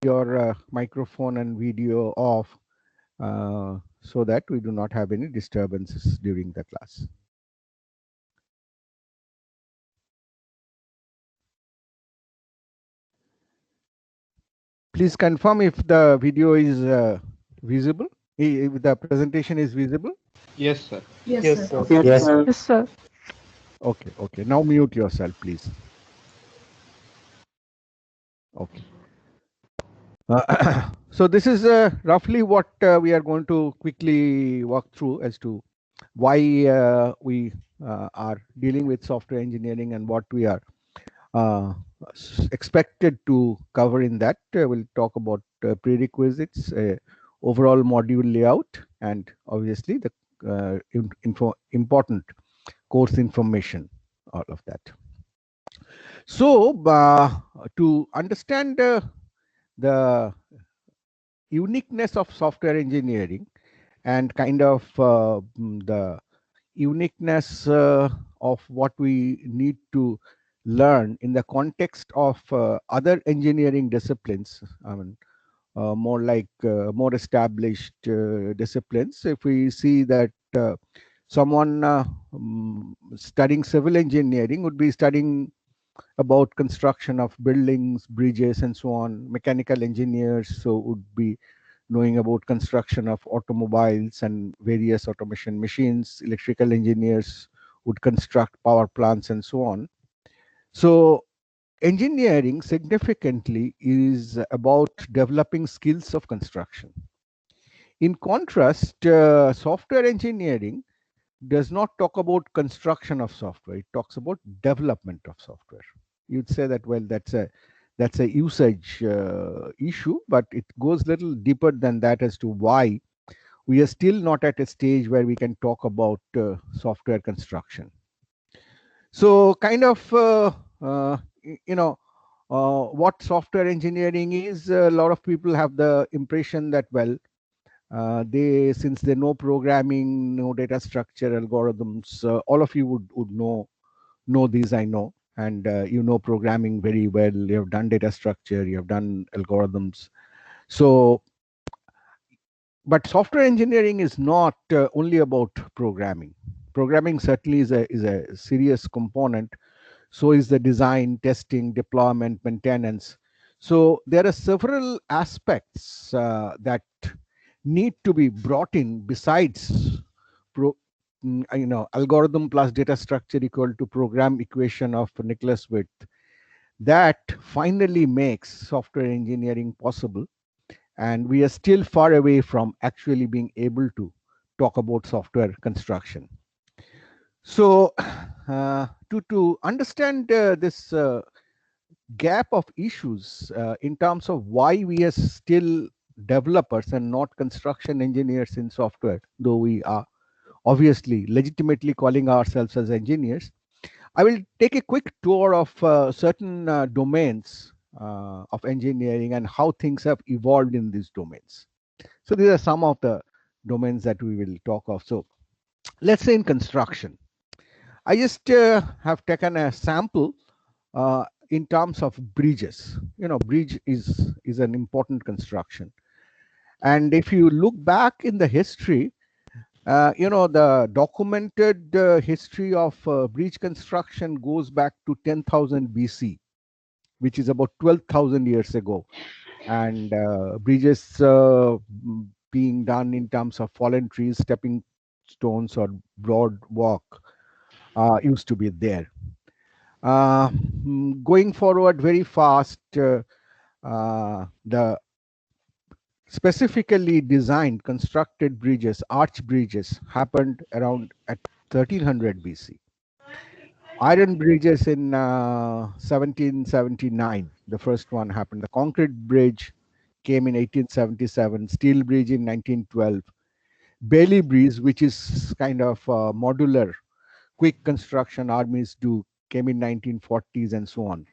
your microphone and video off so that we do not have any disturbances during the class. Please confirm if the video is visible, if the presentation is visible. Yes, sir. Yes, Yes, sir. sir. Yes, sir. Yes, sir. Okay, okay. Now mute yourself, please. Okay. So this is roughly what we are going to quickly walk through as to why we are dealing with software engineering and what we are uh, expected to cover in that. We'll talk about prerequisites, overall module layout, and obviously the important course information, all of that. So to understand the uniqueness of software engineering and kind of the uniqueness of what we need to learn in the context of other engineering disciplines. I mean, more like more established disciplines. If we see that someone studying civil engineering would be studying about construction of buildings, bridges, and so on. Mechanical engineers so would be knowing about construction of automobiles and various automation machines. Electrical engineers would construct power plants and so on. So engineering significantly is about developing skills of construction. In contrast, software engineering does not talk about construction of software. It talks about development of software. You'd say that, well, that's a usage issue, but it goes a little deeper than that as to why we are still not at a stage where we can talk about software construction. So kind of you know what software engineering is, a lot of people have the impression that, well, they, since they know programming, know data structure, algorithms, all of you would know these, I know, and you know programming very well. You have done data structure, you have done algorithms. So but software engineering is not only about programming. Programming certainly is a serious component. So is the design, testing, deployment, maintenance. So there are several aspects that need to be brought in besides pro, algorithm plus data structure equal to program equation of Nicholas Witt, that finally makes software engineering possible. And we are still far away from actually being able to talk about software construction. So to understand this gap of issues in terms of why we are still developers and not construction engineers in software, though we are obviously legitimately calling ourselves as engineers, I will take a quick tour of certain domains of engineering and how things have evolved in these domains. So these are some of the domains that we will talk of. So let's say in construction, I just have taken a sample in terms of bridges. Bridge is an important construction. And if you look back in the history, the documented history of bridge construction goes back to 10,000 BC, which is about 12,000 years ago. And bridges being done in terms of fallen trees, stepping stones, or broad walk used to be there. Going forward very fast, the specifically designed constructed bridges, arch bridges, happened around at 1300 BC. Iron bridges in 1779, the first one happened. The concrete bridge came in 1877, steel bridge in 1912. Bailey bridge, which is kind of modular, quick construction armies do, came in 1940s and so on.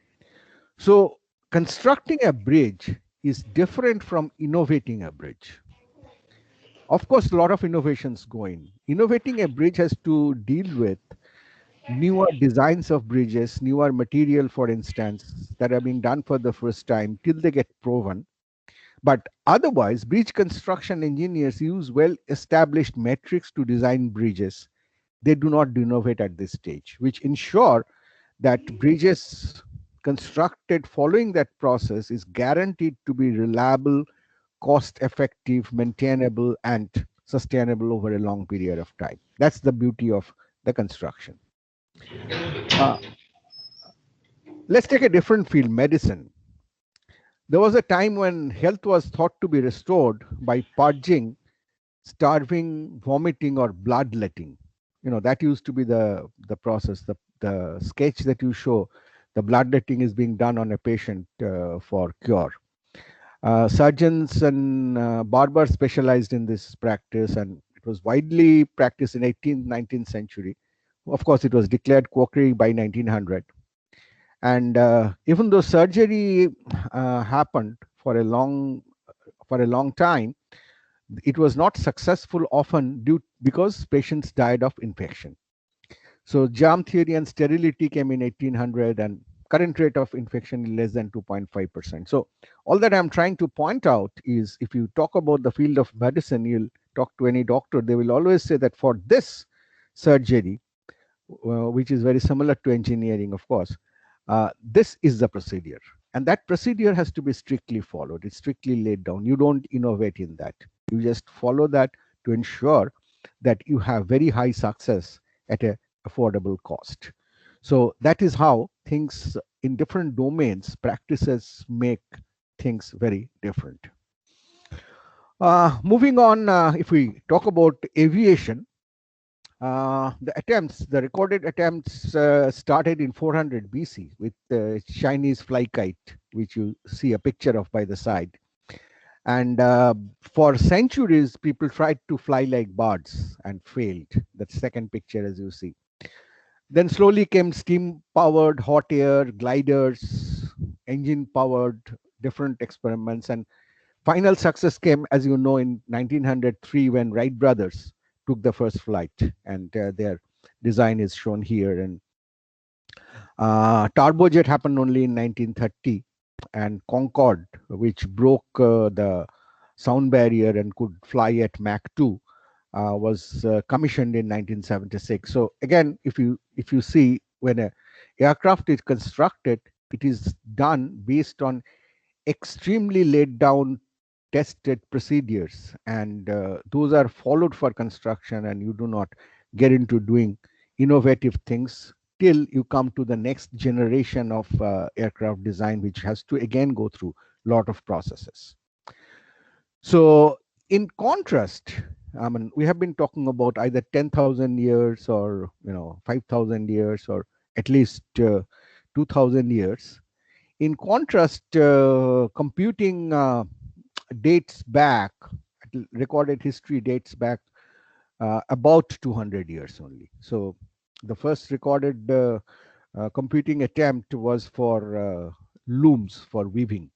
So constructing a bridge is different from innovating a bridge. Of course, a lot of innovations go in. Innovating a bridge has to deal with newer designs of bridges, newer material, for instance, that are being done for the first time till they get proven. But otherwise, bridge construction engineers use well-established metrics to design bridges. They do not innovate at this stage, which ensure that bridges constructed following that process is guaranteed to be reliable, cost effective, maintainable, and sustainable over a long period of time. That's the beauty of the construction. Uh, let's take a different field, medicine. There was a time when health was thought to be restored by purging, starving, vomiting, or bloodletting. That used to be the process, the sketch that you show. The bloodletting is being done on a patient for cure. Surgeons and barbers specialized in this practice, and it was widely practiced in 18th, 19th century. Of course, it was declared quackery by 1900. And even though surgery happened for a long time, it was not successful often because patients died of infection. So germ theory and sterility came in 1800, and current rate of infection is less than 2.5%. So all that I'm trying to point out is, if you talk about the field of medicine, you'll talk to any doctor, they will always say that for this surgery, which is very similar to engineering, of course, this is the procedure. And that procedure has to be strictly followed. It's strictly laid down. You don't innovate in that. You just follow that to ensure that you have very high success at a affordable cost. So that is how things in different domains, practices make things very different. Moving on, if we talk about aviation, the recorded attempts started in 400 BC with the Chinese fly kite, which you see a picture of by the side. And for centuries, people tried to fly like birds and failed. That second picture, as you see. Then slowly came steam-powered hot air, gliders, engine-powered, different experiments. And final success came, as you know, in 1903 when Wright brothers took the first flight, and their design is shown here. And turbojet happened only in 1930, and Concorde, which broke the sound barrier and could fly at Mach 2, was commissioned in 1976. So again, if you see, when a aircraft is constructed, it is done based on extremely laid down tested procedures, and those are followed for construction, and you do not get into doing innovative things till you come to the next generation of aircraft design, which has to again go through a lot of processes. So in contrast, I mean, we have been talking about either 10,000 years or 5,000 years, or at least 2,000 years. In contrast, computing dates back, recorded history dates back about 200 years only. So the first recorded computing attempt was for looms for weaving,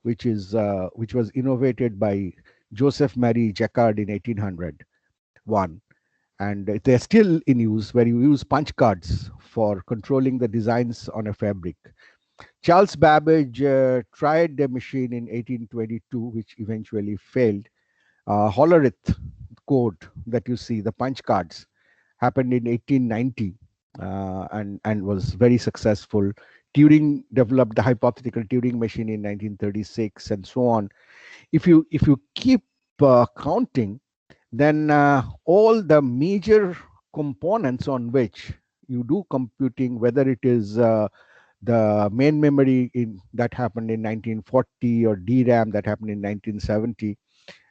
which was innovated by Joseph Marie Jacquard in 1801. And they're still in use, where you use punch cards for controlling the designs on a fabric. Charles Babbage tried the machine in 1822, which eventually failed. Hollerith code that you see, the punch cards, happened in 1890, and was very successful. Turing developed the hypothetical Turing machine in 1936, and so on. If you keep counting, then all the major components on which you do computing, whether it is the main memory that happened in 1940, or DRAM that happened in 1970,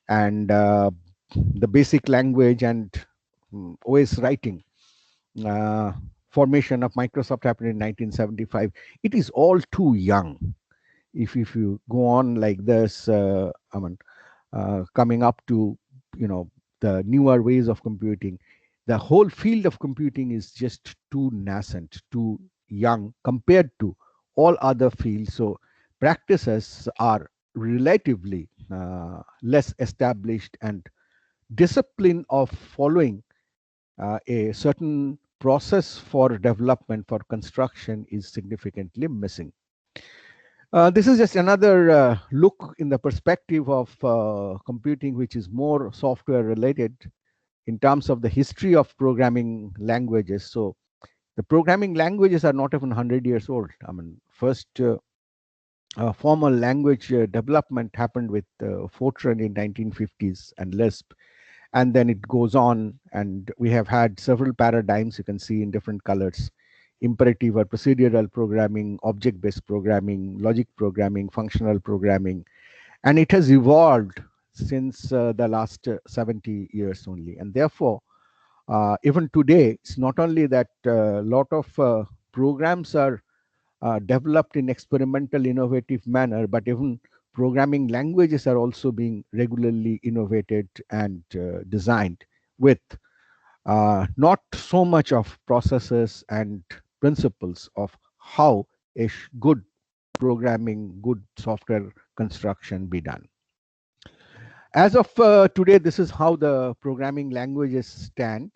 and the basic language and OS writing, formation of Microsoft happened in 1975. It is all too young. If you go on like this, coming up to the newer ways of computing, the whole field of computing is just too nascent, too young compared to all other fields. So practices are relatively less established, and discipline of following a certain process for development, for construction, is significantly missing. This is just another look in the perspective of computing, which is more software related in terms of the history of programming languages. So the programming languages are not even 100 years old. I mean, first formal language development happened with Fortran in 1950s and Lisp, and then it goes on, and we have had several paradigms you can see in different colors: imperative or procedural programming, object-based programming, logic programming, functional programming, and it has evolved since the last 70 years only. And therefore, even today, it's not only that a lot of programs are developed in experimental, innovative manner, but even programming languages are also being regularly innovated and designed with not so much of processes and principles of how a good programming, good software construction be done. As of today, this is how the programming languages stand.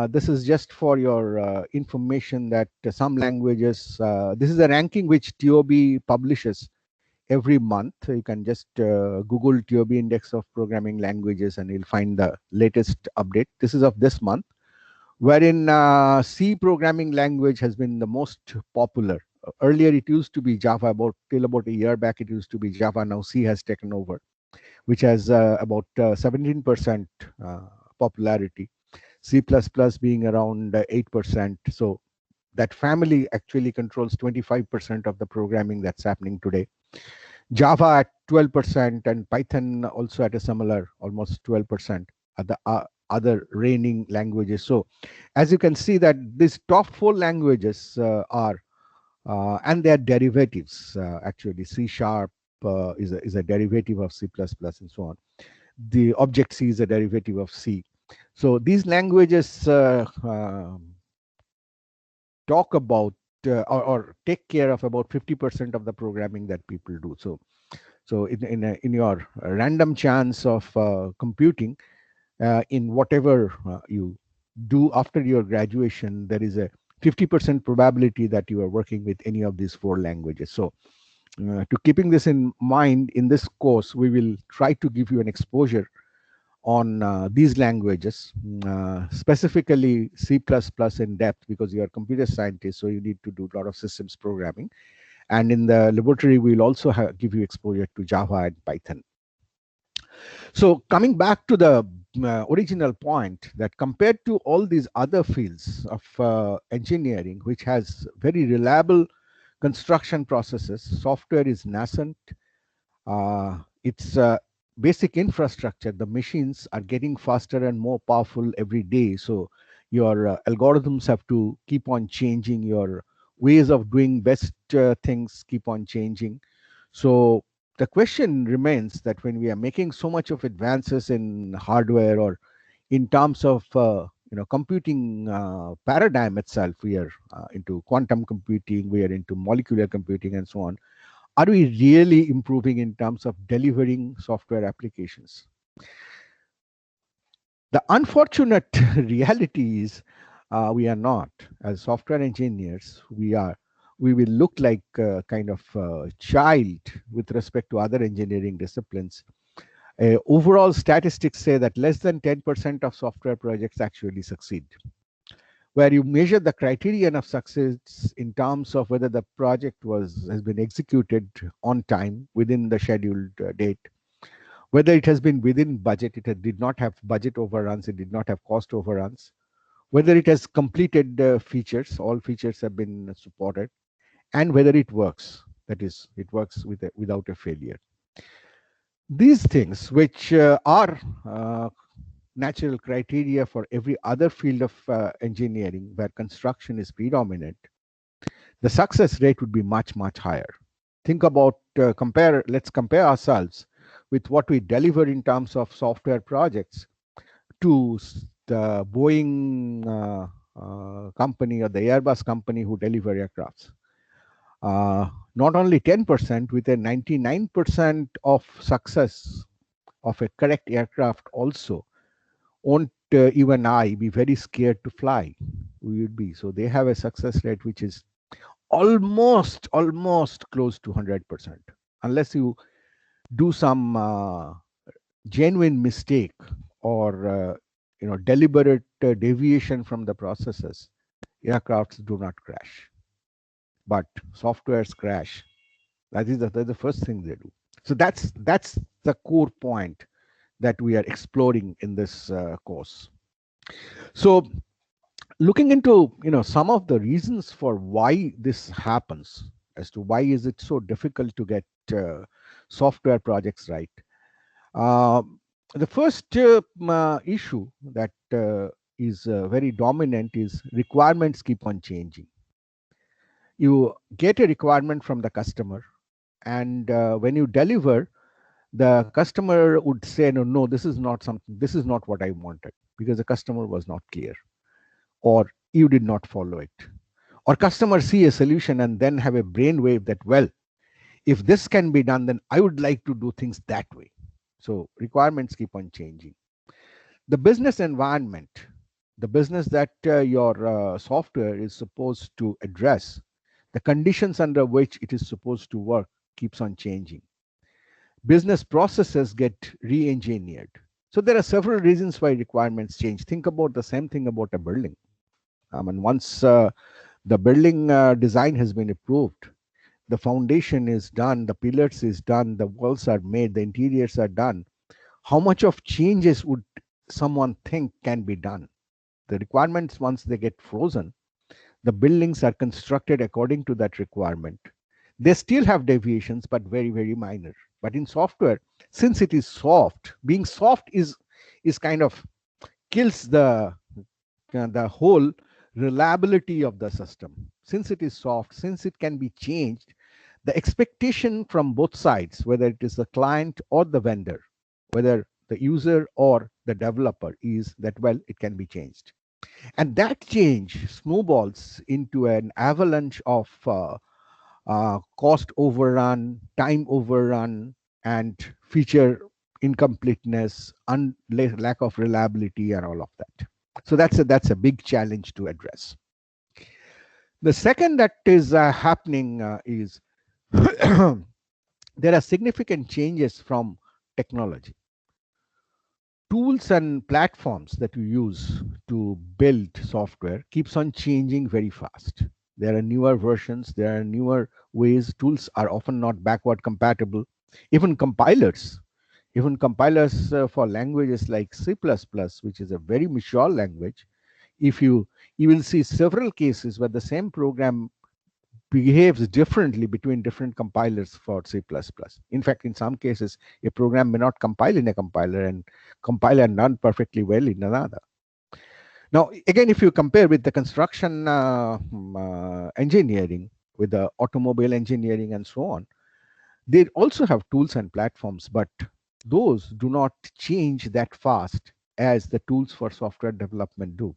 This is just for your information that some languages, this is a ranking which TOB publishes every month. You can just Google TOB index of programming languages and you'll find the latest update. This is of this month, wherein C programming language has been the most popular. Earlier, it used to be Java. Till about a year back, it used to be Java. Now C has taken over, which has about 17% popularity. C++ being around 8%. So that family actually controls 25% of the programming that's happening today. Java at 12%, and Python also at a similar, almost 12%, are the other reigning languages. So as you can see that these top 4 languages are, and their derivatives, actually C# is a derivative of C++ and so on. The Object-C is a derivative of C. So these languages talk about or take care of about 50% of the programming that people do. So in your random chance of computing, in whatever you do after your graduation, there is a 50% probability that you are working with any of these 4 languages. So to keeping this in mind, in this course, we will try to give you an exposure on these languages, specifically C++ in depth, because you are computer scientists, so you need to do a lot of systems programming. And in the laboratory, we'll also give you exposure to Java and Python. So coming back to the original point, that compared to all these other fields of engineering, which has very reliable construction processes, software is nascent. It's basic infrastructure. The machines are getting faster and more powerful every day. So your algorithms have to keep on changing. Your ways of doing best things keep on changing. So the question remains that when we are making so much of advances in hardware, or in terms of computing paradigm itself, we are into quantum computing, we are into molecular computing and so on. Are we really improving in terms of delivering software applications? The unfortunate reality is we are not. As software engineers, we will look like a kind of child with respect to other engineering disciplines. Overall statistics say that less than 10% of software projects actually succeed. Where you measure the criterion of success in terms of whether the project has been executed on time within the scheduled date, whether it has been within budget, did not have budget overruns, it did not have cost overruns, whether it has completed features, all features have been supported, and whether it works, that is, it works without a failure. These things, which are natural criteria for every other field of engineering where construction is predominant, the success rate would be much, much higher. Think about, let's compare ourselves with what we deliver in terms of software projects to the Boeing company or the Airbus company who deliver aircrafts. Not only 10%, with a 99% of success of a correct aircraft also, won't even I be very scared to fly? We would be. So they have a success rate which is almost close to 100%, unless you do some genuine mistake or deliberate deviation from the processes. Aircrafts do not crash, but softwares crash. That's the first thing they do. So that's the core point that we are exploring in this course. So looking into some of the reasons for why this happens, as to why is it so difficult to get software projects right. uh, the first issue that is very dominant is requirements keep on changing. You get a requirement from the customer, and when you deliver, the customer would say, no, this is not something, this is not what I wanted, because the customer was not clear, or you did not follow it. Or customers see a solution and then have a brainwave that, well, if this can be done, then I would like to do things that way. So requirements keep on changing. The business environment, the business that your software is supposed to address, the conditions under which it is supposed to work keeps on changing. Business processes get re-engineered. So there are several reasons why requirements change. Think about the same thing about a building. Once the building design has been approved, the foundation is done, the pillars is done, the walls are made, the interiors are done. How much of changes would someone think can be done? The requirements, once they get frozen, the buildings are constructed according to that requirement. They still have deviations, but very, very minor. But in software, since it is soft, being soft is kind of kills the whole reliability of the system. Since it is soft, since it can be changed, the expectation from both sides, whether it is the client or the vendor, whether the user or the developer, is that, well, it can be changed. And that change snowballs into an avalanche of cost overrun, time overrun, and feature incompleteness, lack of reliability, and all of that. So that's a big challenge to address. The second that is happening is there are significant changes from technology. Tools and platforms that we use to build software keeps on changing very fast. There are newer versions, there are newer ways. Tools are often not backward compatible. Even compilers, for languages like C++, which is a very mature language, if you will see several cases where the same program behaves differently between different compilers for C++. In fact, in some cases, a program may not compile in a compiler and compile and run perfectly well in another. Now, again, if you compare with the construction engineering, with the automobile engineering and so on, they also have tools and platforms, but those do not change that fast as the tools for software development do.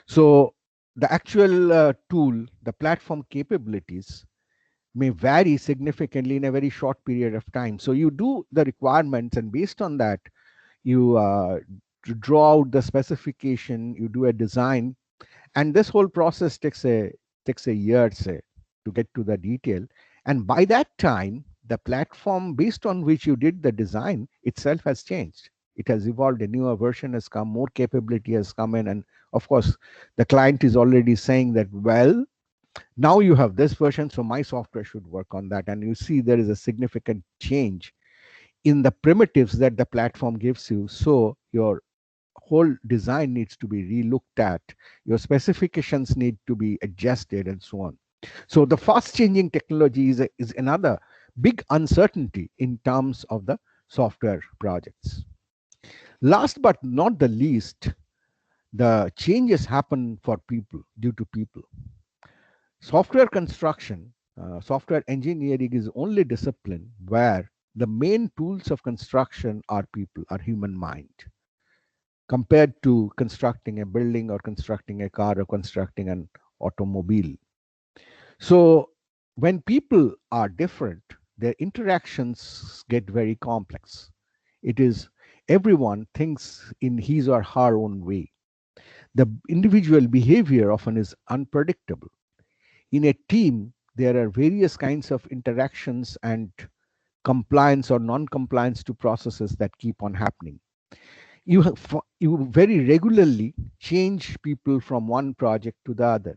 So the actual tool, the platform capabilities may vary significantly in a very short period of time. So you do the requirements, and based on that, you draw out the specification, you do a design, and this whole process takes a year, say, to get to the detail. And by that time, the platform based on which you did the design itself has changed. It has evolved, a newer version has come, more capability has come in, and of course, the client is already saying that, well, now you have this version, so my software should work on that. And you see there is a significant change in the primitives that the platform gives you. So your whole design needs to be relooked at, your specifications need to be adjusted, and so on. So the fast changing technology is another big uncertainty in terms of the software projects. Last but not the least, the changes happen for people, due to people. Software construction, software engineering is only discipline where the main tools of construction are people, are human mind, compared to constructing a building or constructing a car or constructing an automobile. So when people are different, their interactions get very complex. It is everyone thinks in his or her own way. The individual behavior often is unpredictable. In a team, there are various kinds of interactions and compliance or non-compliance to processes that keep on happening. You very regularly change people from one project to the other.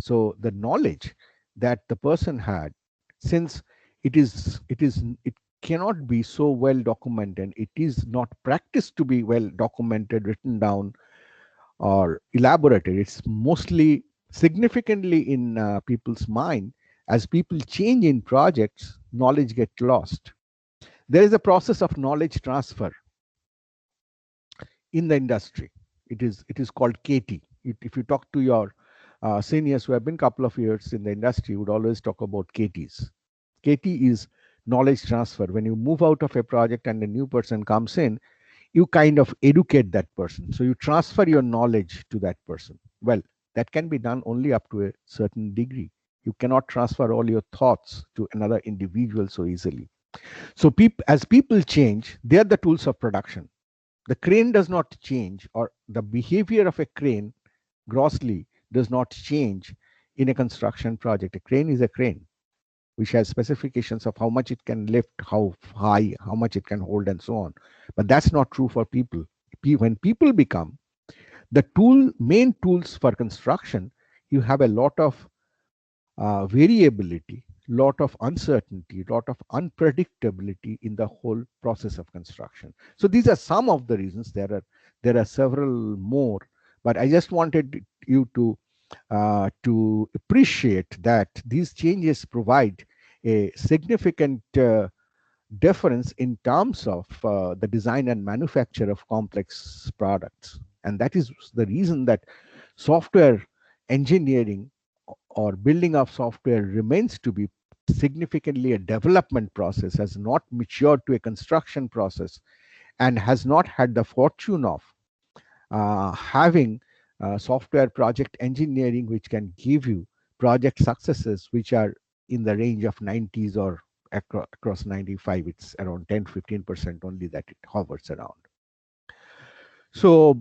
So the knowledge that the person had, since it cannot be so well documented, it is not practiced to be well documented, written down, or elaborated. It's mostly significantly in people's mind. As people change in projects, knowledge get lost. There is a process of knowledge transfer in the industry. It is called KT. If you talk to your seniors who have been a couple of years in the industry, would always talk about KTs. KT is knowledge transfer. When you move out of a project and a new person comes in, you kind of educate that person. So you transfer your knowledge to that person. Well, that can be done only up to a certain degree. You cannot transfer all your thoughts to another individual so easily. So as people change, they are the tools of production. The crane does not change, or the behavior of a crane grossly does not change in a construction project. A crane is a crane, which has specifications of how much it can lift, how high, how much it can hold, and so on. But that's not true for people. When people become the main tools for construction, you have a lot of variability, lot of uncertainty, lot of unpredictability in the whole process of construction. So these are some of the reasons. There are several more, but I just wanted you to appreciate that these changes provide a significant difference in terms of the design and manufacture of complex products. And that is the reason that software engineering or building of software remains to be significantly a development process, has not matured to a construction process, and has not had the fortune of having software project engineering which can give you project successes which are in the range of 90s or across 95. It's around 10-15% only that it hovers around. So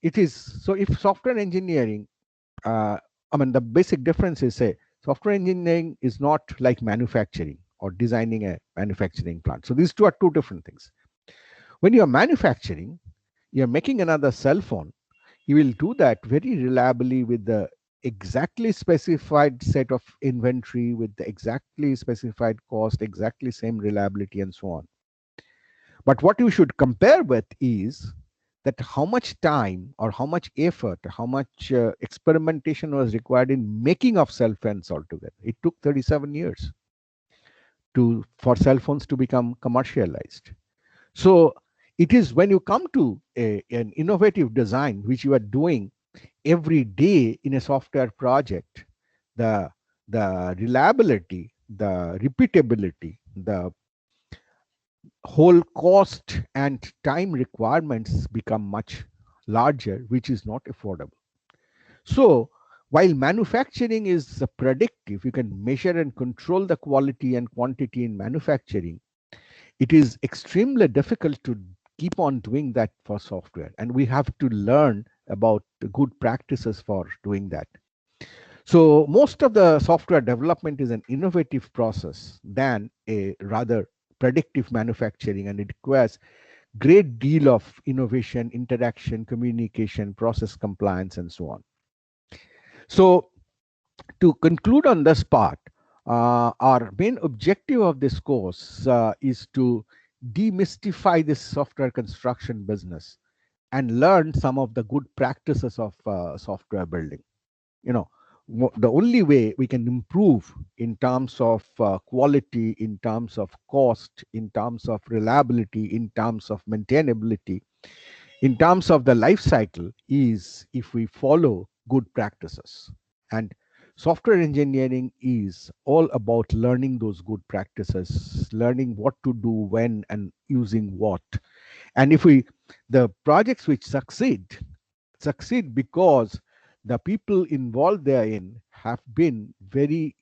it is so if software engineering, I mean, the basic difference is, say, software engineering is not like manufacturing or designing a manufacturing plant. So these two are two different things. When you are manufacturing, you're making another cell phone, you will do that very reliably with the exactly specified set of inventory, with the exactly specified cost, exactly same reliability, and so on. But what you should compare with is that how much time or how much effort, how much experimentation was required in making of cell phones altogether. It took 37 years for cell phones to become commercialized. So it is when you come to an innovative design, which you are doing every day in a software project, the reliability, the repeatability, the whole cost and time requirements become much larger, which is not affordable. So while manufacturing is predictive, you can measure and control the quality and quantity in manufacturing. It is extremely difficult to keep on doing that for software, and we have to learn about the good practices for doing that. So most of the software development is an innovative process than a rather predictive manufacturing, and it requires great deal of innovation, interaction, communication, process compliance, and so on. So to conclude on this part, our main objective of this course is to demystify this software construction business and learn some of the good practices of software building. You know, the only way we can improve in terms of quality, in terms of cost, in terms of reliability, in terms of maintainability, in terms of the life cycle, is if we follow good practices. And software engineering is all about learning those good practices, learning what to do when and using what. And if the projects which succeed because the people involved therein have been very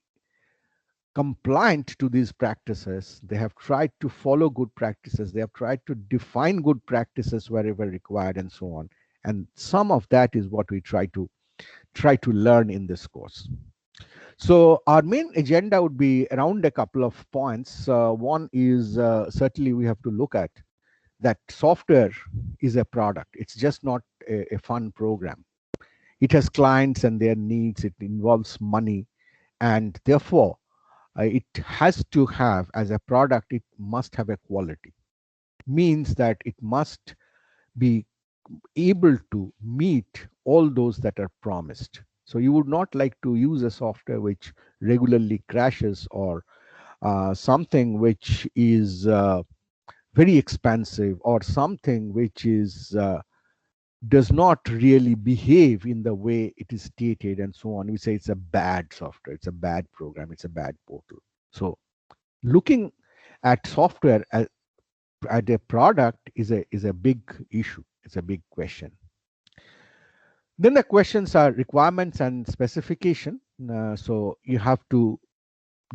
compliant to these practices. They have tried to follow good practices. They have tried to define good practices wherever required, and so on. And some of that is what we try to learn in this course. So our main agenda would be around a couple of points. One is certainly we have to look at that software is a product. It's just not a fun program. It has clients and their needs. It involves money, and therefore it has to have, as a product, it must have a quality. Means that it must be able to meet all those that are promised. So you would not like to use a software which regularly crashes, or something which is very expensive, or something which is does not really behave in the way it is stated, and so on. We say it's a bad software, it's a bad program, it's a bad portal. So looking at software at a product is a big issue. It's a big question. Then the questions are requirements and specification. So you have to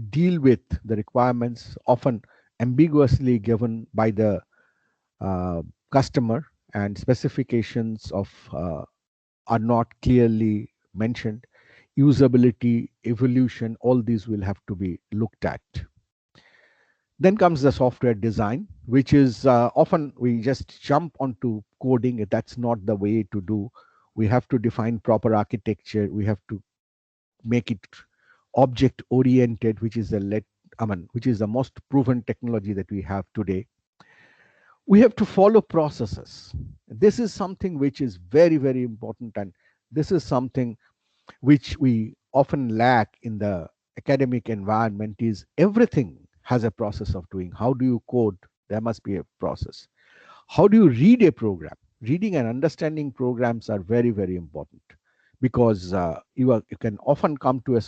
deal with the requirements, often ambiguously given by the customer, and specifications of are not clearly mentioned. Usability, evolution, all these will have to be looked at. Then comes the software design, which is often we just jump onto coding. That's not the way to do. We have to define proper architecture. We have to make it object oriented, which is which is the most proven technology that we have today. We have to follow processes. This is something which is very, very important, and this is something which we often lack in the academic environment. Is everything has a process of doing. How do you code? There must be a process. How do you read a program? Reading and understanding programs are very, very important, because you can often come to a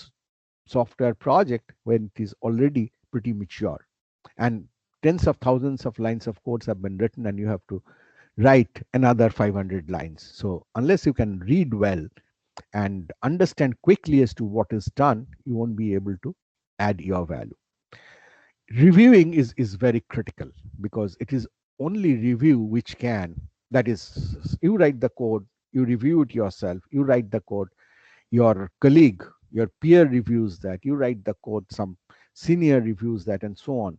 software project when it is already pretty mature, and tens of thousands of lines of codes have been written, and you have to write another 500 lines. So unless you can read well and understand quickly as to what is done, you won't be able to add your value. Reviewing is very critical, because it is only review which can, that is, you write the code, you review it yourself, you write the code, your colleague, your peer reviews that, you write the code, some senior reviews that, and so on,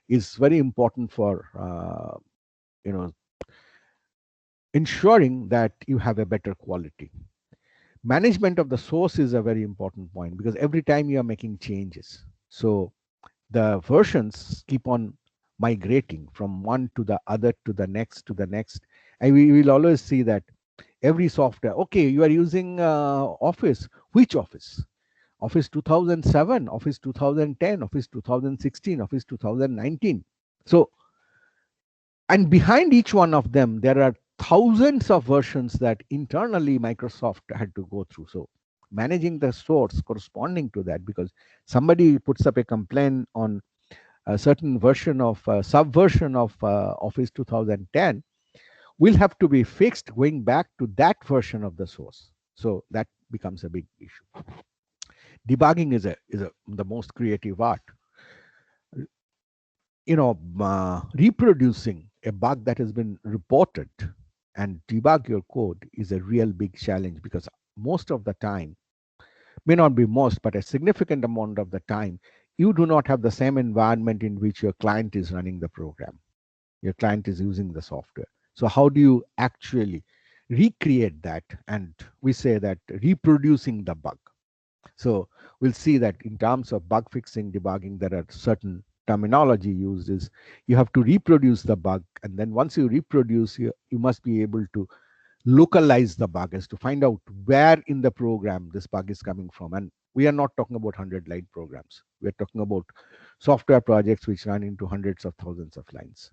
is very important for you know ensuring that you have a better quality. Management of the source is a very important point, because every time you are making changes, so the versions keep on migrating from one to the other, to the next, to the next. And we will always see that every software, okay, you are using Office. Which Office? Office 2007, Office 2010, Office 2016, Office 2019. So, and behind each one of them, there are thousands of versions that internally Microsoft had to go through. So managing the source corresponding to that, because somebody puts up a complaint on a certain version of subversion of Office 2010, will have to be fixed going back to that version of the source. So that becomes a big issue. Debugging is the most creative art. Reproducing a bug that has been reported and debug your code is a real big challenge, because most of the time, may not be most, but a significant amount of the time, you do not have the same environment in which your client is running the program. Your client is using the software. So how do you actually recreate that? And we say that reproducing the bug. So we'll see that in terms of bug fixing, debugging, there are certain terminology used. Is you have to reproduce the bug, and then once you reproduce, you must be able to localize the bug, as to find out where in the program this bug is coming from. And we are not talking about 100-line programs. We're talking about software projects which run into hundreds of thousands of lines.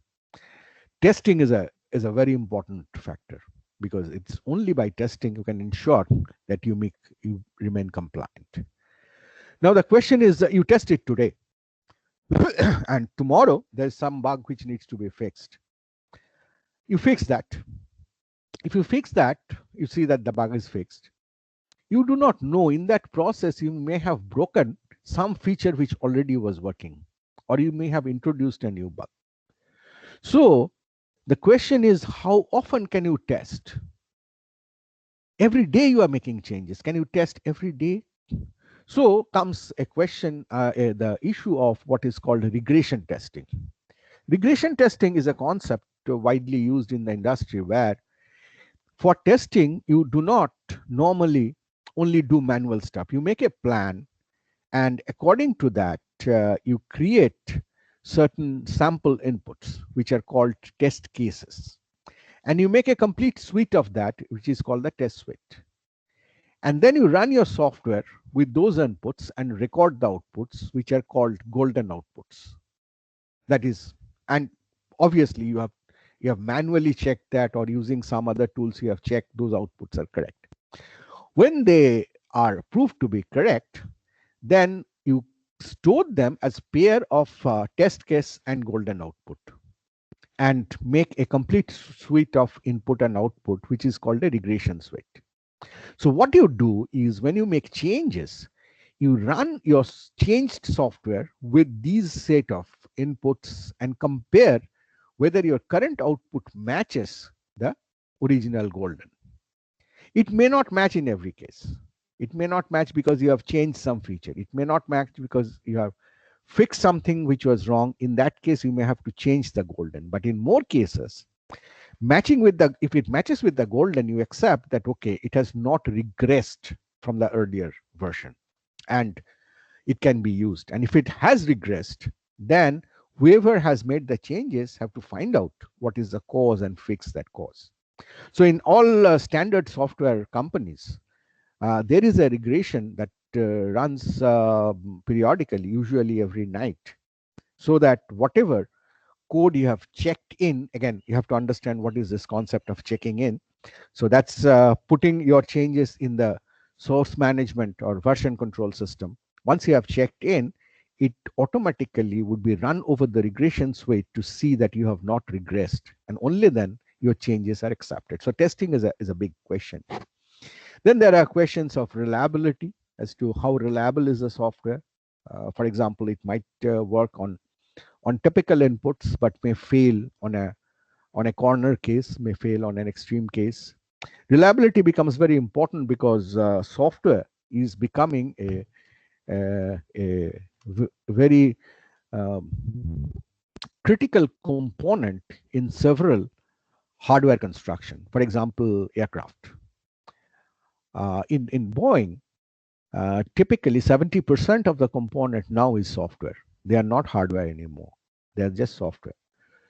Testing is a very important factor, because it's only by testing you can ensure that you remain compliant. Now the question is, you test it today and tomorrow there's some bug which needs to be fixed. You fix that. If you fix that, you see that the bug is fixed. You do not know, in that process you may have broken some feature which already was working, or you may have introduced a new bug. So the question is, how often can you test? Every day you are making changes. Can you test every day? So comes a question, the issue of what is called regression testing. Regression testing is a concept widely used in the industry where for testing, you do not normally only do manual stuff. You make a plan, and according to that, you create certain sample inputs, which are called test cases. And you make a complete suite of that, which is called the test suite. And then you run your software with those inputs and record the outputs, which are called golden outputs. That is, and obviously you have manually checked that, or using some other tools you have checked those outputs are correct. When they are proved to be correct, then you store them as pair of test case and golden output, and make a complete suite of input and output, which is called a regression suite. So what you do is when you make changes, you run your changed software with these set of inputs and compare whether your current output matches the original golden. It may not match in every case. It may not match because you have changed some feature. It may not match because you have fixed something which was wrong. In that case, you may have to change the golden. But in more cases, matching with the, if it matches with the golden, you accept that, okay, it has not regressed from the earlier version and it can be used. And if it has regressed, then whoever has made the changes have to find out what is the cause and fix that cause. So in all standard software companies, there is a regression that runs periodically, usually every night, so that whatever code you have checked in, again, you have to understand what is this concept of checking in. So that's putting your changes in the source management or version control system. Once you have checked in, it automatically would be run over the regression suite to see that you have not regressed, and only then your changes are accepted. So testing is a big question. Then there are questions of reliability, as to how reliable is the software. For example, it might work on typical inputs, but may fail on a corner case, may fail on an extreme case. Reliability becomes very important because software is becoming a very critical component in several hardware construction. For example, aircraft. In Boeing, typically 70% of the component now is software. They are not hardware anymore. They are just software.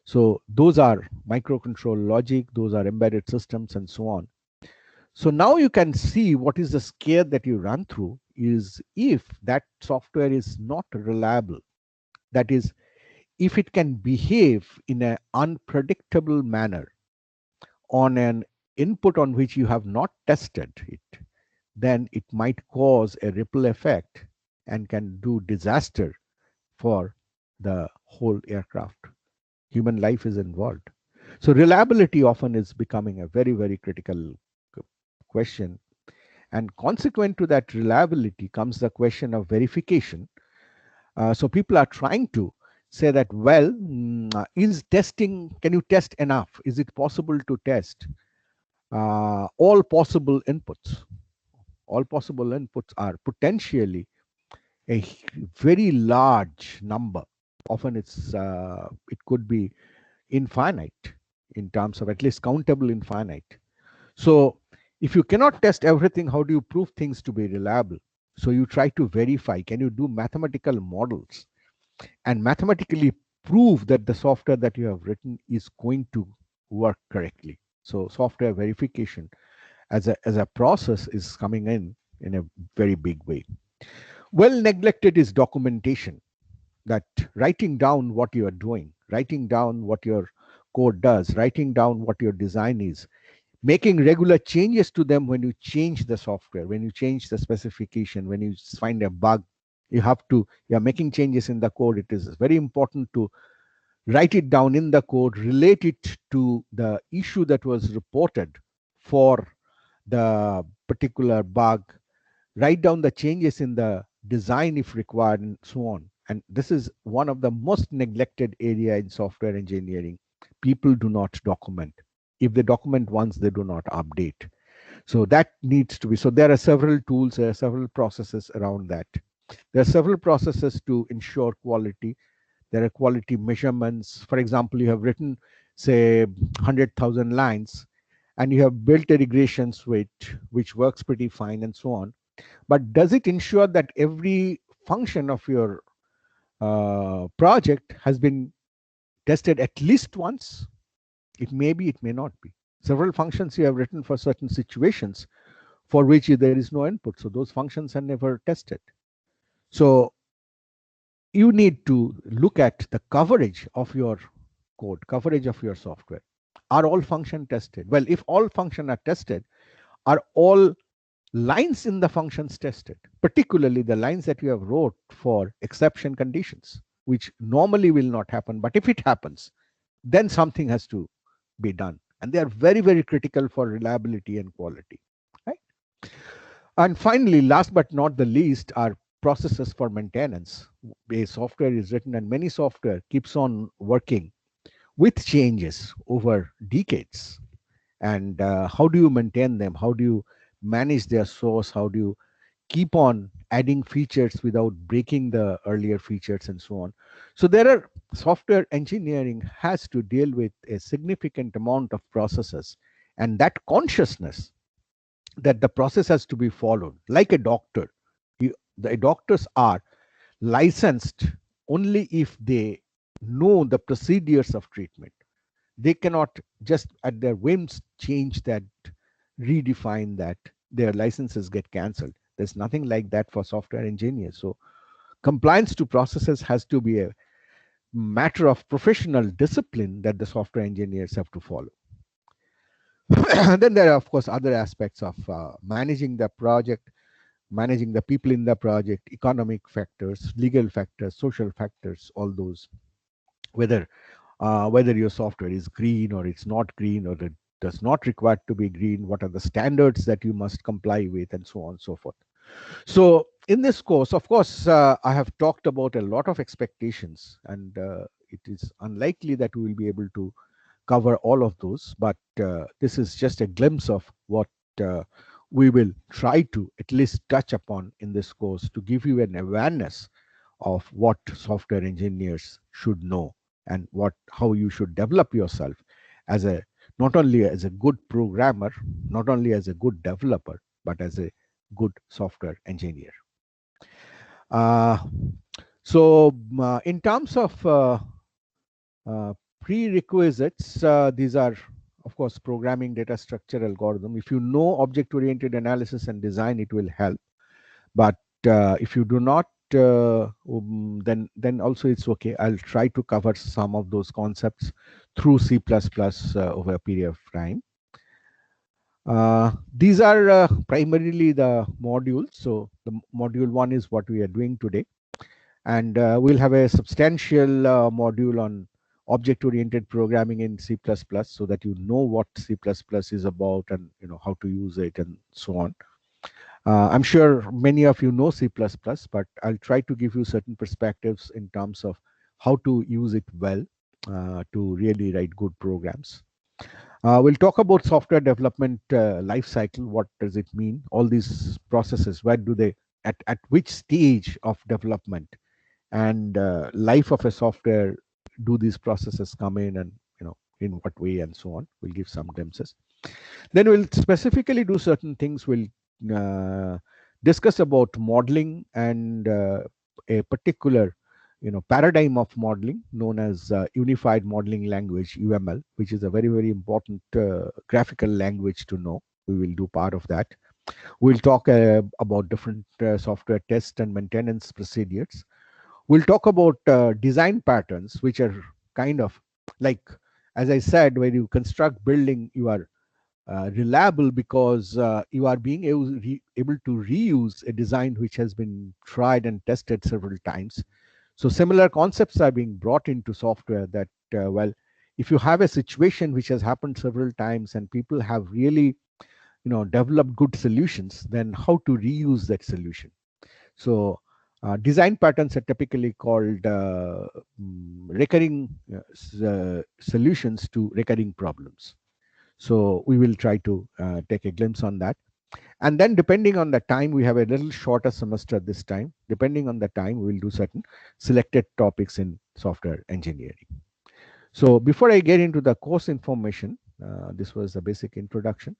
So those are microcontrol logic, those are embedded systems, and so on. So now you can see what is the scare that you run through is if that software is not reliable. That is, if it can behave in an unpredictable manner on an input on which you have not tested it, then it might cause a ripple effect and can do disaster for the whole aircraft. Human life is involved. So reliability often is becoming a very, very critical question. And consequent to that reliability comes the question of verification. So people are trying to say that, well, is testing, can you test enough? Is it possible to test all possible inputs? All possible inputs are potentially a very large number. Often it could be infinite in terms of at least countable infinite. So if you cannot test everything, how do you prove things to be reliable? So you try to verify, can you do mathematical models and mathematically prove that the software that you have written is going to work correctly? So software verification as a process is coming in a very big way. Well neglected is documentation, that writing down what you are doing, writing down what your code does, writing down what your design is, making regular changes to them when you change the software, when you change the specification, when you find a bug, you're making changes in the code. It is very important to write it down in the code, relate it to the issue that was reported for the particular bug, write down the changes in the design if required, and so on. And this is one of the most neglected area in software engineering. People do not document. If they document once, they do not update. So that needs to be, so there are several tools, there are several processes around that. There are several processes to ensure quality. There are quality measurements. For example, you have written, say, 100,000 lines, and you have built a regression suite which works pretty fine and so on. But does it ensure that every function of your project has been tested at least once? It may be, it may not be. Several functions you have written for certain situations for which there is no input. So those functions are never tested. So you need to look at the coverage of your code, coverage of your software. Are all function tested? Well, if all function are tested, are all lines in the functions tested, particularly the lines that you have wrote for exception conditions, which normally will not happen. But if it happens, then something has to be done. And they are very, very critical for reliability and quality. Right? And finally, last but not the least, are processes for maintenance. A software is written, and many software keeps on working with changes over decades. And how do you maintain them? How do you manage their source? How do you keep on adding features without breaking the earlier features and so on? So there are, software engineering has to deal with a significant amount of processes, and that consciousness that the process has to be followed, like a doctor. The doctors are licensed only if they know the procedures of treatment. They cannot just at their whims change that, redefine that. Their licenses get cancelled. There's nothing like that for software engineers. So compliance to processes has to be a matter of professional discipline that the software engineers have to follow. Then there are, of course, other aspects of managing the project, managing the people in the project, economic factors, legal factors, social factors, all those. Whether your software is green or it's not green, or it does not require to be green, what are the standards that you must comply with, and so on and so forth. So in this course, of course, I have talked about a lot of expectations, and it is unlikely that we will be able to cover all of those, but this is just a glimpse of what we will try to at least touch upon in this course, to give you an awareness of what software engineers should know, and how you should develop yourself as a, not only as a good programmer, not only as a good developer, but as a good software engineer. Uh, in terms of prerequisites, these are, of course, programming, data structure, algorithm. If you know object-oriented analysis and design, it will help. But if you do not, then also it's okay. I'll try to cover some of those concepts through C++ over a period of time. These are primarily the modules. So the module 1 is what we are doing today. And we'll have a substantial module on object-oriented programming in C++, so that you know what C++ is about, and how to use it and so on. I'm sure many of you know C++, but I'll try to give you certain perspectives in terms of how to use it well to really write good programs. We'll talk about software development life cycle. What does it mean? All these processes, where do they, at which stage of development and life of a software do these processes come in, and in what way, and so on. We'll give some glimpses. Then we'll specifically do certain things. We'll discuss about modeling and a particular paradigm of modeling known as unified modeling language, UML, which is a very, very important graphical language to know. We will do part of that. We'll talk about different software test and maintenance procedures. We'll talk about design patterns, which are kind of like, as I said, when you construct building, you are reliable because you are being able to reuse a design which has been tried and tested several times. So similar concepts are being brought into software, that well, if you have a situation which has happened several times and people have really developed good solutions, then how to reuse that solution. So design patterns are typically called recurring solutions to recurring problems. So we will try to take a glimpse on that. And then depending on the time, we have a little shorter semester this time. Depending on the time, we will do certain selected topics in software engineering. So before I get into the course information, this was a basic introduction.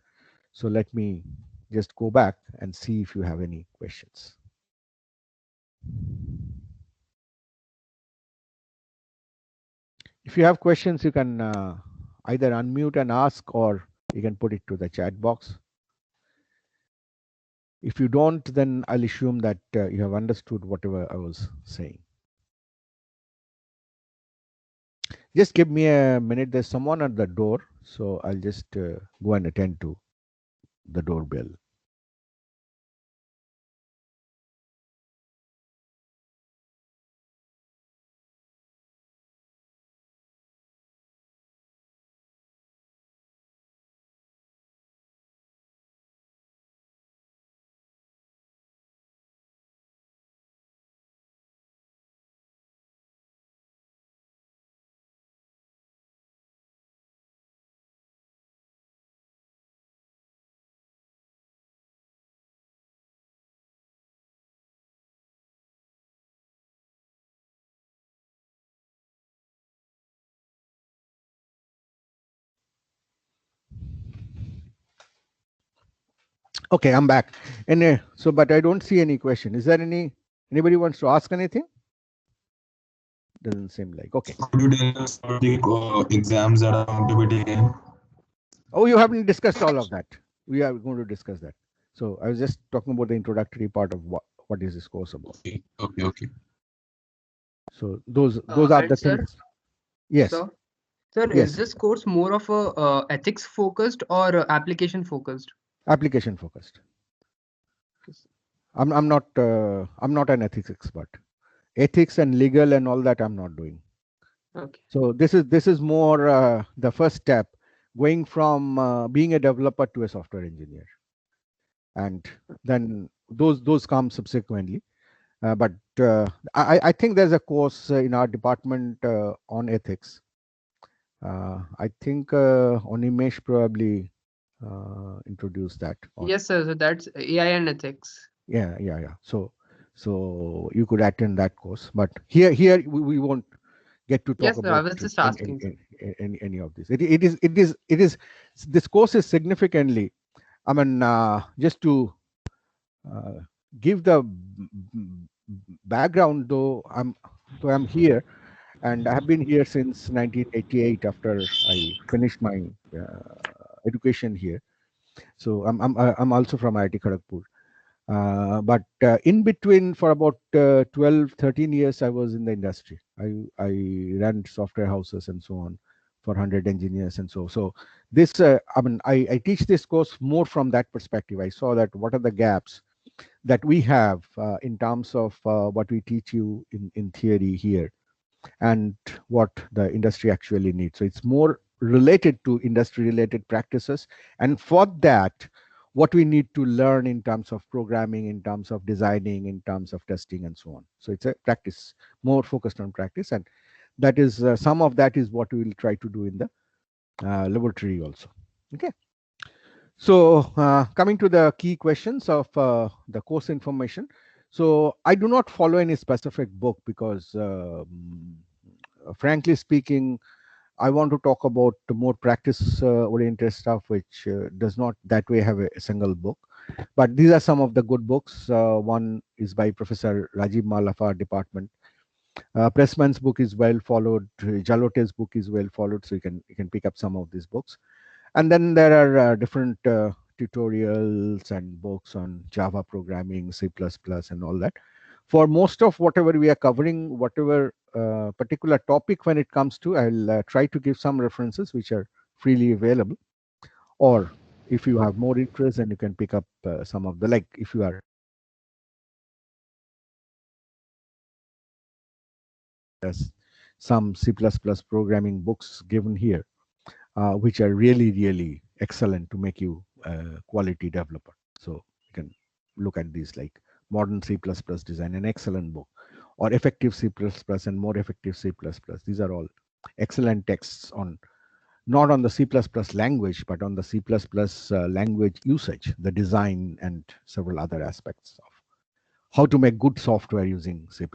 So let me just go back and see if you have any questions. If you have questions, you can either unmute and ask, or you can put it to the chat box. If you don't, then I'll assume that you have understood whatever I was saying. Just give me a minute. There's someone at the door, so I'll just go and attend to the doorbell. Okay, I'm back. And so, but I don't see any question. Is there anybody wants to ask anything? Doesn't seem like. Okay. Could you tell us about the exams that are going to be taken? Oh, you haven't discussed all of that. We are going to discuss that. So I was just talking about the introductory part of what is this course about. Okay, okay, okay. So those are the things. Yes. Sir, Yes. is this course more of a ethics focused or application focused? Application focused. I'm not an ethics expert. Ethics and legal and all that I'm not doing. Okay. So this is more the first step, going from being a developer to a software engineer, and then those come subsequently. But I think there's a course in our department on ethics. I think Onimesh probably introduced that. Yes, sir. So that's AI and ethics. Yeah. So you could attend that course, but here we won't get to talk Yes, sir, about I was just asking. any of this. It is this course is significantly. I mean, just to give the background, though I'm here, and I have been here since 1988 after I finished my education here. So I'm also from IIT Kharagpur. But in between, for about 12, 13 years, I was in the industry. I ran software houses and so on for 100 engineers and so. So this, I mean, I teach this course more from that perspective. I saw that what are the gaps that we have in terms of what we teach you in theory here, and what the industry actually needs. So it's more related to industry related practices, and for that, what we need to learn in terms of programming, in terms of designing, in terms of testing, and so on. So it's a practice, more focused on practice, and that is some of that is what we will try to do in the laboratory also. Okay. So coming to the key questions of the course information. So I do not follow any specific book because frankly speaking, I want to talk about the more practice oriented stuff, which does not that way have a single book. But these are some of the good books. One is by Professor Rajiv Mal of our department. Pressman's book is well followed. Jalote's book is well followed, so you can pick up some of these books. And then there are different tutorials and books on Java programming, C++, and all that. For most of whatever we are covering, whatever particular topic when it comes to, I'll try to give some references which are freely available. Or if you have more interest, then you can pick up some of the, like if you are some C++ programming books given here, which are really, really excellent to make you a quality developer. So you can look at these, like Modern C++ Design, an excellent book, or Effective C++ and More Effective C++. These are all excellent texts on not on the C++ language, but on the C++ language usage, the design, and several other aspects of how to make good software using C++.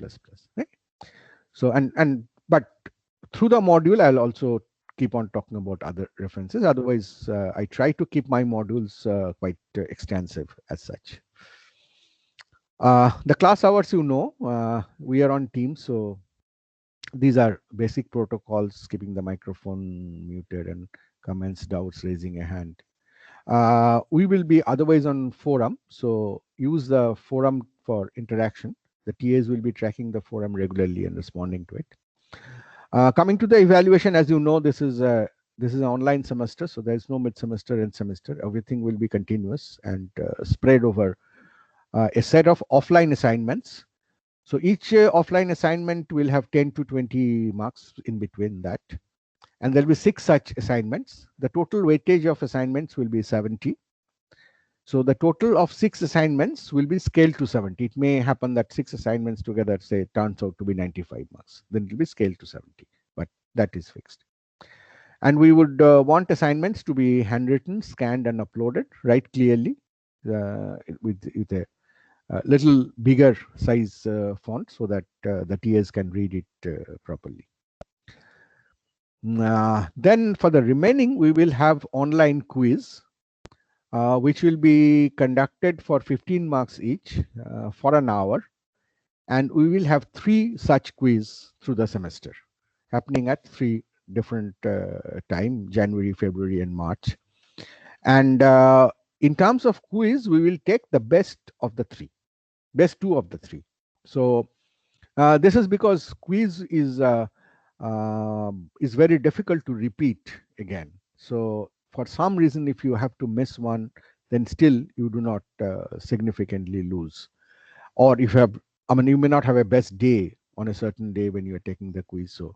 Right? So, but through the module, I'll also keep on talking about other references. Otherwise, I try to keep my modules quite extensive as such. The class hours, we are on Teams, so these are basic protocols: keeping the microphone muted and comments, doubts, raising a hand. We will be otherwise on forum, so use the forum for interaction. The TAs will be tracking the forum regularly and responding to it. Coming to the evaluation, as you know, this is an online semester, so there is no mid-semester and semester. Everything will be continuous and spread over a set of offline assignments. So each offline assignment will have 10 to 20 marks in between that. And there'll be 6 such assignments. The total weightage of assignments will be 70. So the total of 6 assignments will be scaled to 70. It may happen that 6 assignments together, say, turns out to be 95 marks. Then it will be scaled to 70, but that is fixed. And we would want assignments to be handwritten, scanned, and uploaded, right clearly with a little bigger size font so that the TAs can read it properly. Then for the remaining, we will have online quiz, which will be conducted for 15 marks each for an hour. And we will have 3 such quiz through the semester, happening at 3 different time, January, February, and March. And in terms of quiz, we will take the best of the 3. Best 2 of the 3. So this is because quiz is very difficult to repeat again. So for some reason, if you have to miss one, then still you do not significantly lose. Or if you have, you may not have a best day on a certain day when you are taking the quiz. So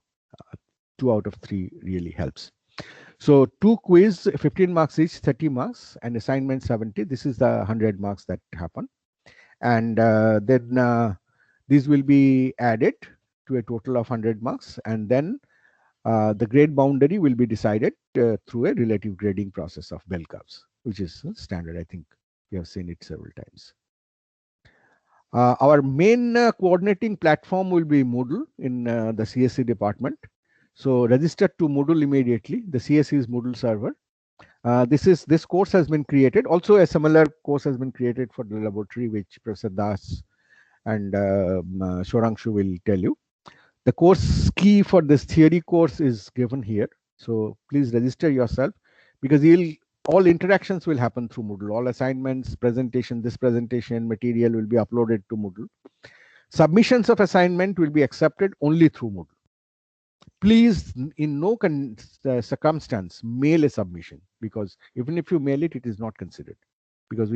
2 out of 3 really helps. So 2 quiz, 15 marks each, 30 marks, and assignment 70. This is the 100 marks that happen. And then these will be added to a total of 100 marks. And then the grade boundary will be decided through a relative grading process of bell curves, which is standard. I think you have seen it several times. Our main coordinating platform will be Moodle in the CSE department. So register to Moodle immediately. The CSE is Moodle server. This course has been created. Also, a similar course has been created for the laboratory, which Professor Das and Shorangshu will tell you. The course key for this theory course is given here. So please register yourself, because all interactions will happen through Moodle. All assignments, presentation, this presentation material will be uploaded to Moodle. Submissions of assignment will be accepted only through Moodle. Please, in no circumstance, mail a submission, because even if you mail it, it is not considered, because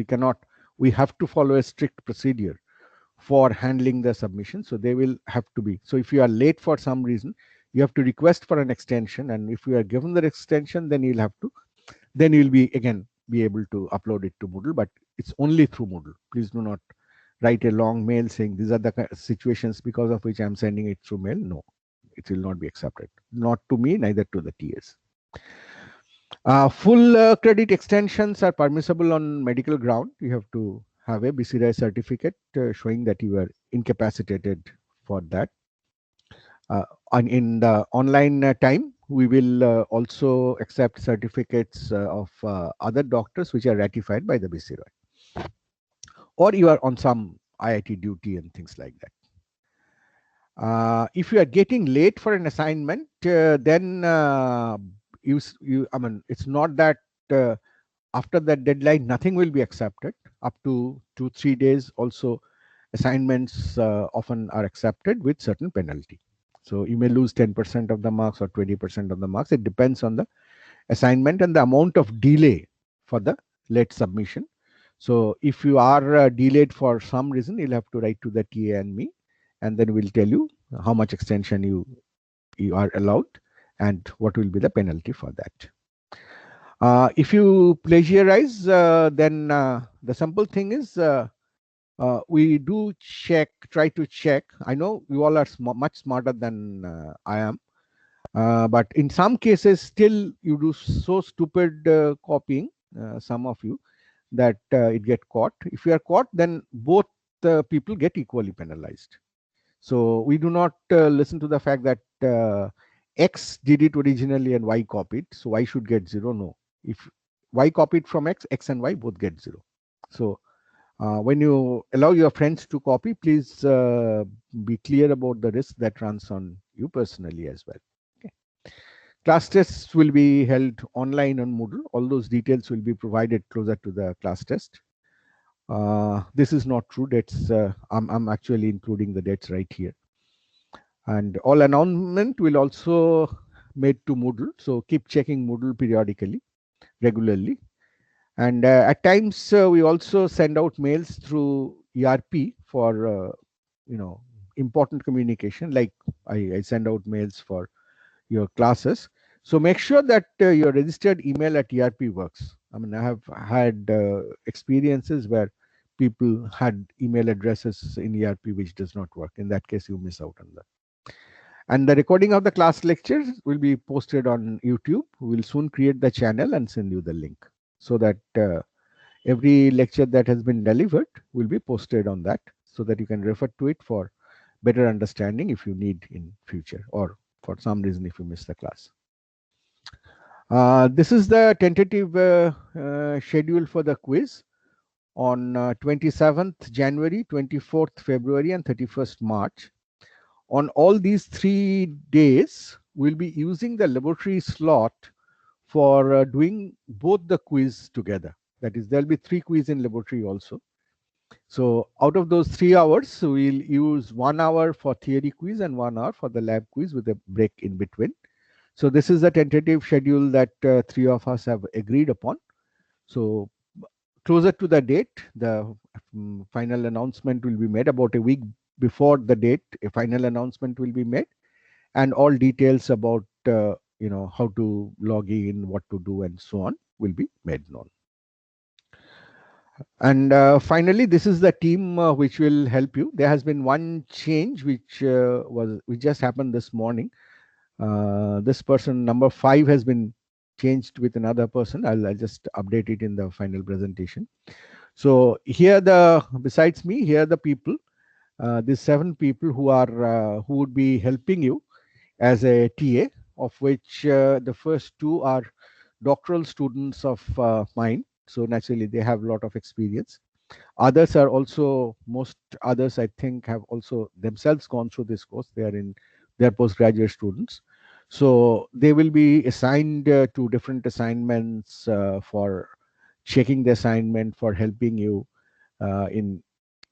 we have to follow a strict procedure for handling the submission. So they will have to be. So if you are late for some reason, you have to request for an extension. And if you are given the extension, then you'll be able to upload it to Moodle, but it's only through Moodle. Please do not write a long mail saying these are the situations because of which I'm sending it through mail. No, it will not be accepted. Not to me, neither to the TAs. Full credit extensions are permissible on medical ground. You have to have a BCRI certificate showing that you are incapacitated for that. And in the online time, we will also accept certificates of other doctors which are ratified by the BCRI. Or you are on some IIT duty and things like that. If you are getting late for an assignment, then it's not that after that deadline nothing will be accepted. Up to 2-3 days also, assignments often are accepted with certain penalty. So you may lose 10% of the marks or 20% of the marks. It depends on the assignment and the amount of delay for the late submission. So if you are delayed for some reason, you'll have to write to the TA and me, and then we'll tell you how much extension you are allowed and what will be the penalty for that. If you plagiarize, then the simple thing is we do try to check. I know you all are much smarter than I am. But in some cases, still you do so stupid copying, some of you, that it get caught. If you are caught, then both people get equally penalized. So we do not listen to the fact that X did it originally and Y copied, so Y should get 0. No, if Y copied from X, X and Y both get 0. So when you allow your friends to copy, please be clear about the risk that runs on you personally as well. Okay. Class tests will be held online on Moodle. All those details will be provided closer to the class test. This is not true. Dates, I'm actually including the dates right here. And all announcement will also made to Moodle. So keep checking Moodle periodically, regularly. And at times we also send out mails through ERP for important communication. Like I send out mails for your classes. So make sure that your registered email at ERP works. I mean, I have had experiences where people had email addresses in ERP which does not work. In that case, you miss out on that. And the recording of the class lectures will be posted on YouTube. We'll soon create the channel and send you the link so that every lecture that has been delivered will be posted on that so that you can refer to it for better understanding if you need in future, or for some reason if you miss the class. This is the tentative schedule for the quiz on 27th January, 24th February and 31st March. On all these 3 days, we'll be using the laboratory slot for doing both the quiz together. That is, there'll be 3 quiz in laboratory also. So out of those 3 hours, we'll use 1 hour for theory quiz and 1 hour for the lab quiz with a break in between. So this is the tentative schedule that 3 of us have agreed upon. So closer to the date, the final announcement will be made. About a week before the date, a final announcement will be made, and all details about how to log in, what to do, and so on will be made known. And finally, this is the team which will help you. There has been one change which just happened this morning. This person, number 5, has been changed with another person. I'll just update it in the final presentation. So here, besides me, here are the people. These 7 people who would be helping you as a TA, of which the first 2 are doctoral students of mine. So naturally, they have a lot of experience. Others are also, most others I think have also themselves gone through this course. They're postgraduate students. So they will be assigned to different assignments for checking the assignment, for helping you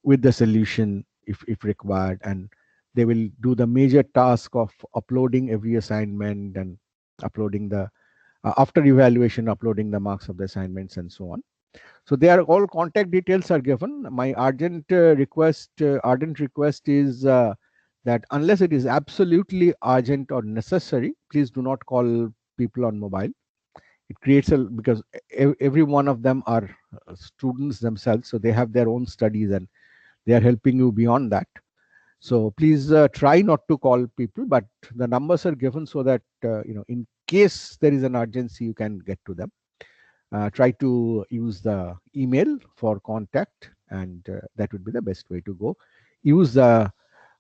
with the solution if required, and they will do the major task of uploading every assignment and uploading the after evaluation, uploading the marks of the assignments and so on. So all contact details are given. My ardent request is that unless it is absolutely urgent or necessary, please do not call people on mobile. It creates because every one of them are students themselves, so they have their own studies and they are helping you beyond that. So please try not to call people, but the numbers are given so that in case there is an urgency, you can get to them. Try to use the email for contact, and that would be the best way to go. Use the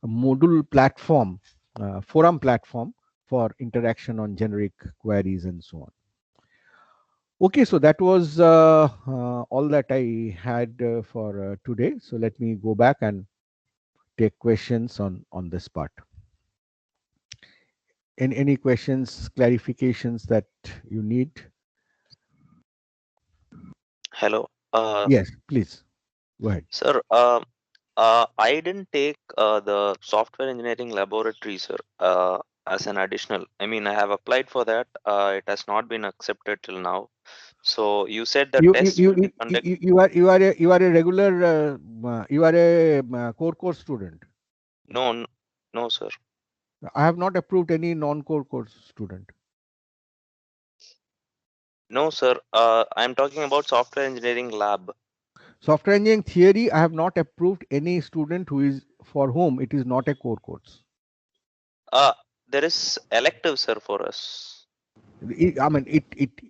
Moodle platform, forum platform, for interaction on generic queries and so on. Okay, so that was all that I had for today. So let me go back and take questions on this part. Any questions, clarifications that you need? Hello. Yes, please go ahead. Sir, I didn't take the software engineering laboratory, sir, as an additional. I mean, I have applied for that. It has not been accepted till now. So you said the test will be conducted. You are a regular you are a core course student. No, sir. I have not approved any non-core course student. No, sir. I'm talking about software engineering lab. Software engineering theory, I have not approved any student for whom it is not a core course. there is elective, sir, for us. I mean,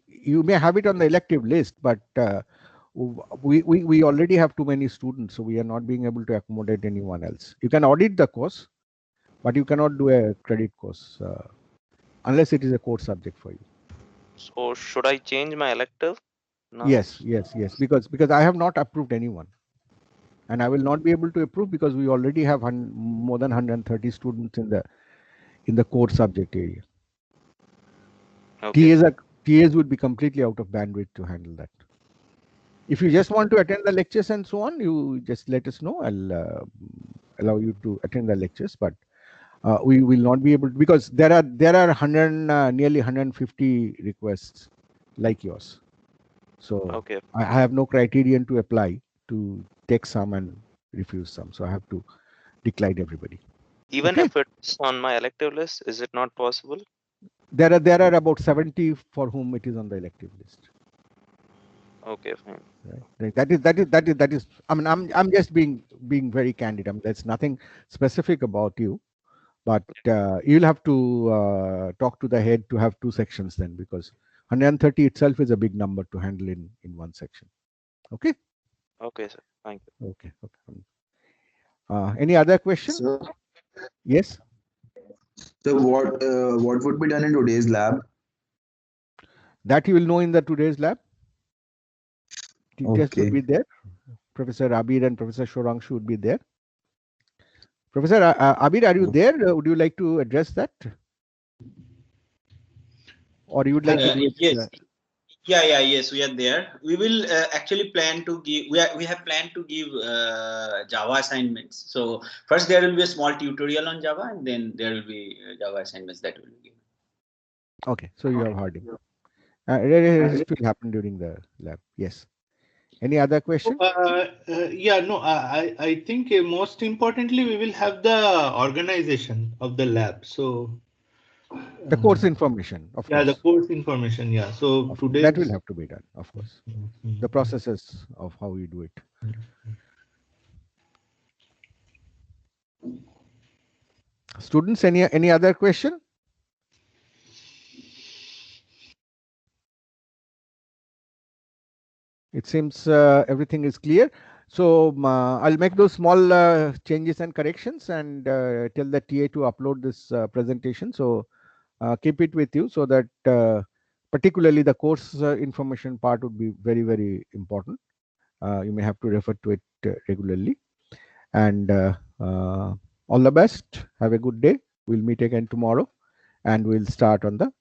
you may have it on the elective list, but we already have too many students, so we are not being able to accommodate anyone else. You can audit the course, but you cannot do a credit course unless it is a core subject for you. So should I change my elective now? Yes, because I have not approved anyone, and I will not be able to approve because we already have more than 130 students in the core subject area. Okay. TAs would be completely out of bandwidth to handle that. If you just want to attend the lectures and so on, you just let us know. I'll allow you to attend the lectures, but we will not be able to, because there are nearly 150 requests like yours. So Okay. I have no criterion to apply to take some and refuse some. So I have to decline everybody. Even Okay. if it's on my elective list, is it not possible? There are about 70 for whom it is on the elective list. Okay, fine. Right. That is. I mean, I'm just being very candid. I mean, there's nothing specific about you, but you'll have to talk to the head to have two sections then, because 130 itself is a big number to handle in one section. Okay. Okay, sir. Thank you. Okay. Any other question? So, Yes. so what would be done in today's lab? That you will know in the today's lab. Teachers Okay. would be there. Professor Abir and Professor Shorangshu would be there. Professor Abir, are you there? Would you like to address that? Or you would like to do it? Yes. Yes, we are there. We will actually plan to give, we have planned to give Java assignments. So first there will be a small tutorial on Java, and then there will be Java assignments that will be given. Okay, so you have heard him. It will happen during the lab. Yes. Any other question? I think most importantly, we will have the organization of the lab. So The course information, of course. the course information. Yeah. So today that will have to be done, of course. Mhm. The processes of how you do it. Students, any other question? It seems everything is clear. So I'll make those small changes and corrections and tell the TA to upload this presentation. So keep it with you so that particularly the course information part would be very, very important. You may have to refer to it regularly. And all the best. Have a good day. We'll meet again tomorrow and we'll start on the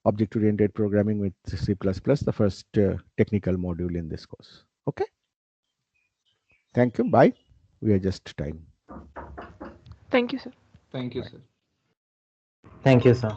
object-oriented programming with C++, the first technical module in this course. Okay. Thank you. Bye. We are just time. Thank you, sir. Thank you, sir. Thank you, sir.